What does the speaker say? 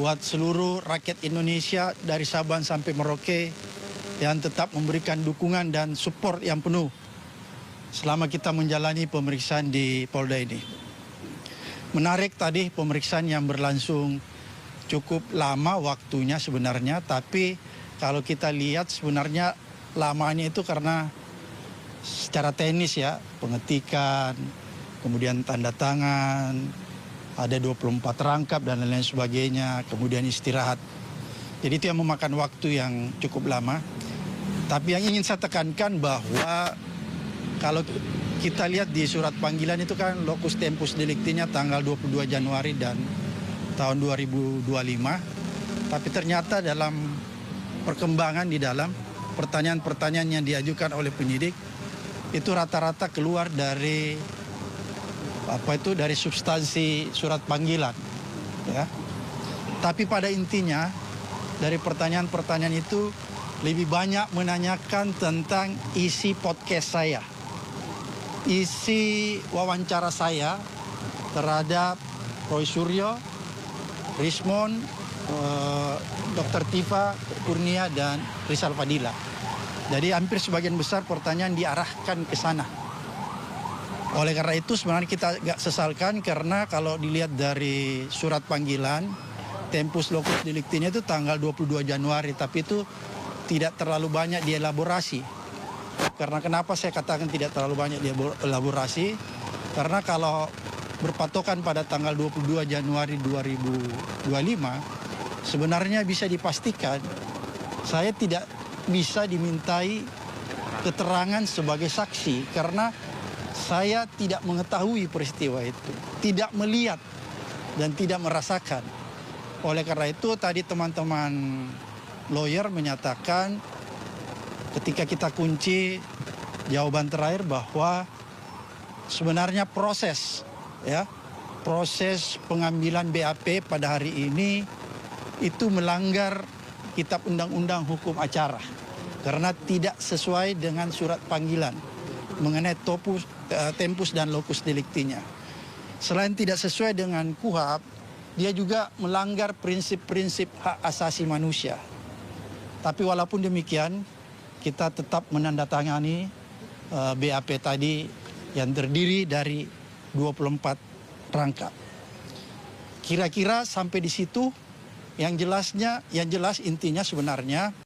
buat seluruh rakyat Indonesia dari Sabang sampai Merauke yang tetap memberikan dukungan dan support yang penuh selama kita menjalani pemeriksaan di Polda ini. Menarik tadi pemeriksaan yang berlangsung cukup lama waktunya sebenarnya, tapi kalau kita lihat sebenarnya lamanya itu karena secara teknis ya, pengetikan, kemudian tanda tangan, ada 24 rangkap dan lain-lain sebagainya, kemudian istirahat. Jadi itu yang memakan waktu yang cukup lama. Tapi yang ingin saya tekankan bahwa kalau kita lihat di surat panggilan itu kan locus tempus delictinya tanggal 22 Januari dan tahun 2025. Tapi ternyata dalam perkembangan di dalam pertanyaan-pertanyaan yang diajukan oleh penyidik itu rata-rata keluar dari dari substansi surat panggilan, ya. Tapi pada intinya dari pertanyaan-pertanyaan itu lebih banyak menanyakan tentang isi podcast saya, isi wawancara saya terhadap Roy Suryo, Rismon, Dr. Tifa Kurnia dan Rizal Fadila. Jadi hampir sebagian besar pertanyaan diarahkan ke sana. Oleh karena itu sebenarnya kita nggak sesalkan karena kalau dilihat dari surat panggilan, tempus locus delictinya itu tanggal 22 Januari, tapi itu tidak terlalu banyak dielaborasi. Karena kenapa saya katakan tidak terlalu banyak dielaborasi? Karena kalau berpatokan pada tanggal 22 Januari 2025, sebenarnya bisa dipastikan saya tidak bisa dimintai keterangan sebagai saksi karena saya tidak mengetahui peristiwa itu, tidak melihat dan tidak merasakan. Oleh karena itu tadi teman-teman lawyer menyatakan ketika kita kunci jawaban terakhir bahwa sebenarnya proses pengambilan BAP pada hari ini itu melanggar Kitab Undang-Undang Hukum Acara karena tidak sesuai dengan surat panggilan mengenai tempus dan locus delictinya. Selain tidak sesuai dengan KUHAP, dia juga melanggar prinsip-prinsip hak asasi manusia. Tapi walaupun demikian, kita tetap menandatangani BAP tadi yang terdiri dari 24 rangkap. Kira-kira sampai di situ yang jelas intinya sebenarnya